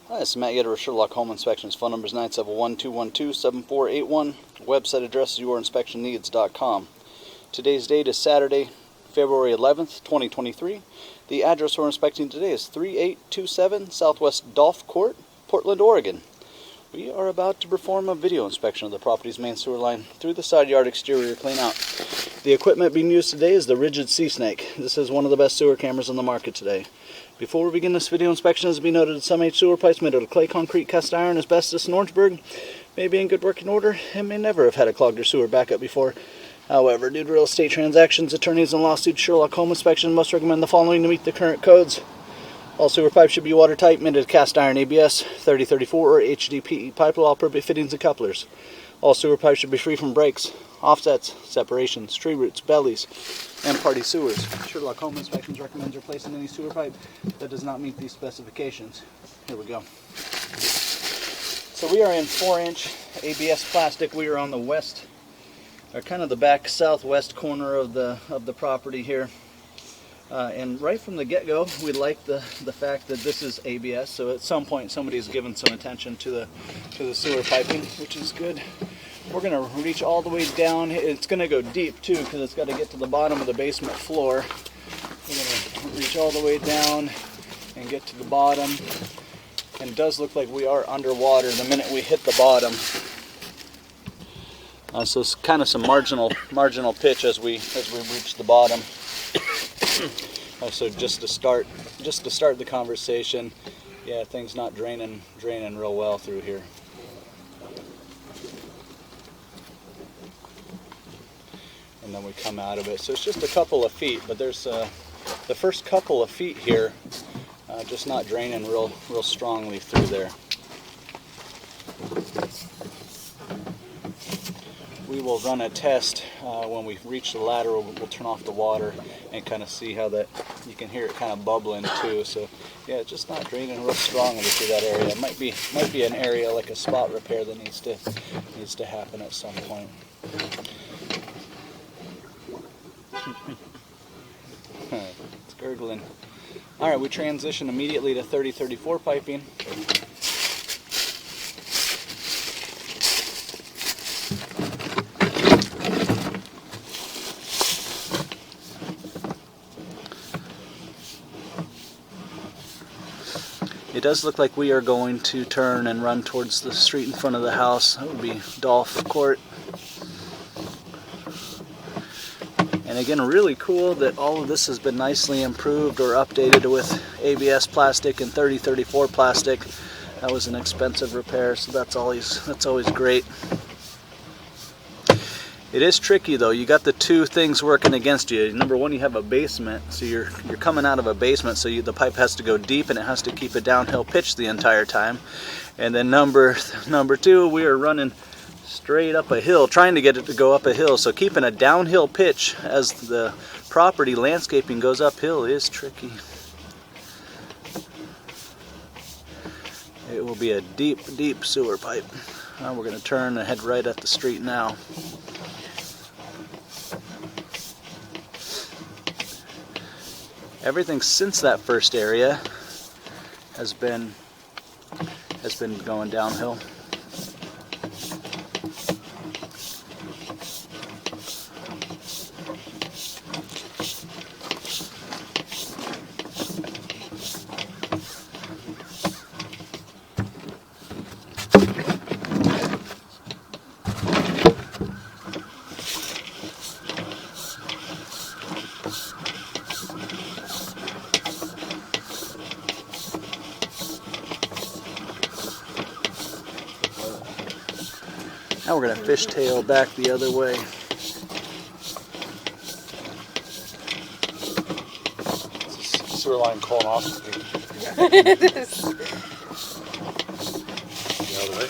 Hi, this is Matt Yetter with Sherlock Home Inspections. Phone number is 971-212-7481. Website address is yourinspectionneeds.com. Today's date is Saturday, February 11th, 2023. The address we're inspecting today is 3827 Southwest Dolph Court, Portland, Oregon. We are about to perform a video inspection of the property's main sewer line through the side yard exterior cleanout. The equipment being used today is the Rigid Sea Snake. This is one of the best sewer cameras on the market today. Before we begin this video inspection, as be noted that some sewer pipes made out of clay, concrete, cast iron, asbestos, and Orangeburg may be in good working order and may never have had a clogged or sewer backup before. However, due to real estate transactions, attorneys, and lawsuits, Sherlock Home Inspection must recommend the following to meet the current codes. All sewer pipes should be watertight, made of cast iron ABS, 3034 or HDPE pipe with all appropriate fittings and couplers. All sewer pipes should be free from breaks, offsets, separations, tree roots, bellies, and party sewers. Sherlock Home Inspections recommends replacing any sewer pipe that does not meet these specifications. Here we go. So we are in 4-inch ABS plastic. We are on the west, or kind of the back southwest corner of the property here. And right from the get-go, we like the fact that this is ABS. So at some point, somebody's given some attention to the sewer piping, which is good. We're going to reach all the way down. It's going to go deep too, because it's got to get to the bottom of the basement floor. We're going to reach all the way down and get to the bottom. And it does look like we are underwater the minute we hit the bottom. So it's kind of some marginal pitch as we reach the bottom. So just to start the conversation, yeah, things not draining real well through here. And then we come out of it. So it's just a couple of feet, but there's the first couple of feet here just not draining real strongly through there. We will run a test when we reach the ladder. We'll turn off the water and kind of see how that, you can hear it kind of bubbling too. So yeah, it's just not draining real strongly through that area. It might be an area like a spot repair that needs to happen at some point. It's gurgling. All right, we transition immediately to 3034 piping. It does look like we are going to turn and run towards the street in front of the house. That would be Dolph Court. And again, really cool that all of this has been nicely improved or updated with ABS plastic and 3034 plastic. That was an expensive repair, so that's always great. It is tricky though. You got the two things working against you. Number one, you have a basement, so you're coming out of a basement, so the pipe has to go deep and it has to keep a downhill pitch the entire time. And then number two, we are running straight up a hill, trying to get it to go up a hill. So keeping a downhill pitch as the property landscaping goes uphill is tricky. It will be a deep sewer pipe. We're going to turn and head right at the street now. Everything since that first area has been going downhill. Now we're going to fishtail back the other way. Sewer line colonoscopy. It is. The other way.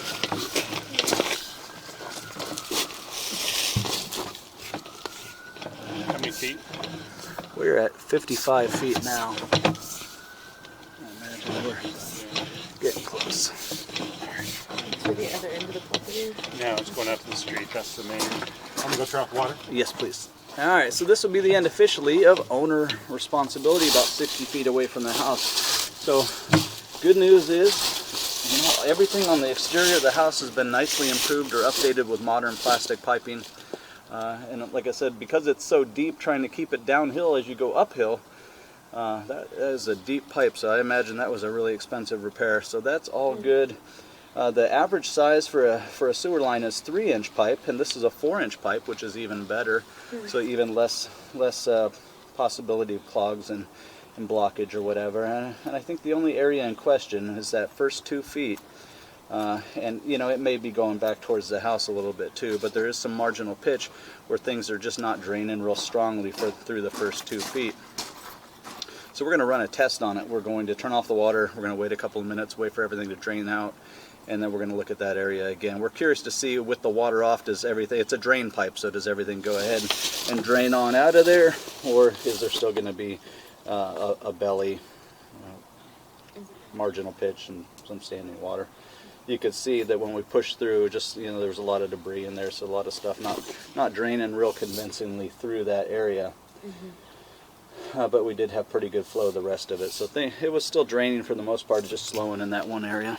How many feet? We're at 55 feet now. I imagine we're getting close. To the other end of the property? No, it's going out to the street. That's the main. I'm going to go turn off water. Yes, please. Alright, so this will be the end officially of owner responsibility, about 60 feet away from the house. So, good news is You know, everything on the exterior of the house has been nicely improved or updated with modern plastic piping. And like I said, because it's so deep, trying to keep it downhill as you go uphill, that is a deep pipe, so I imagine that was a really expensive repair. So that's all good. The average size for a sewer line is 3-inch pipe, and this is a 4-inch pipe, which is even better. So even less possibility of clogs and blockage or whatever. And I think the only area in question is that first 2 feet. And you know, it may be going back towards the house a little bit too, but there is some marginal pitch where things are just not draining real strongly through the first 2 feet. So we're going to run a test on it. We're going to turn off the water. We're going to wait a couple of minutes, wait for everything to drain out, and then we're going to look at that area again. We're curious to see, with the water off, does everything, it's a drain pipe, so does everything go ahead and drain on out of there, or is there still going to be a belly, marginal pitch, and some standing water? You could see that when we pushed through, just, you know, there was a lot of debris in there, so a lot of stuff not draining real convincingly through that area. But we did have pretty good flow the rest of it, so it was still draining for the most part, just slowing in that one area.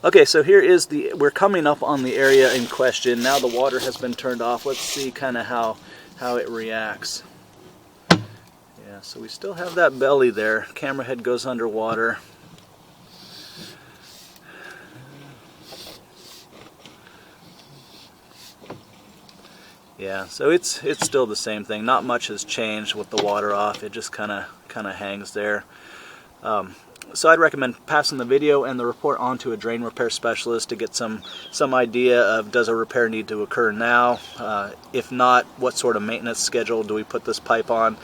Okay, so here is we're coming up on the area in question. Now the water has been turned off. Let's see kind of how it reacts. Yeah, so we still have that belly there. Camera head goes underwater. Yeah, so it's still the same thing. Not much has changed with the water off. It just kind of hangs there. So I'd recommend passing the video and the report on to a drain repair specialist to get some idea of, does a repair need to occur now? If not, what sort of maintenance schedule do we put this pipe on?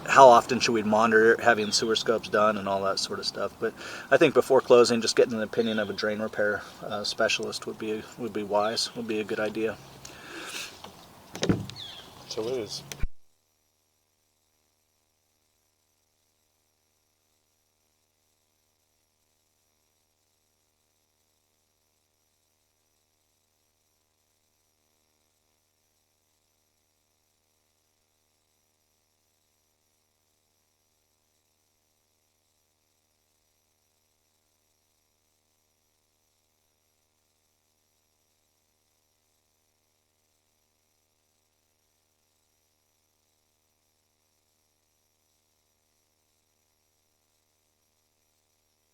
How often should we monitor having sewer scopes done and all that sort of stuff? But I think before closing, just getting an opinion of a drain repair specialist would be wise, would be a good idea. So it is.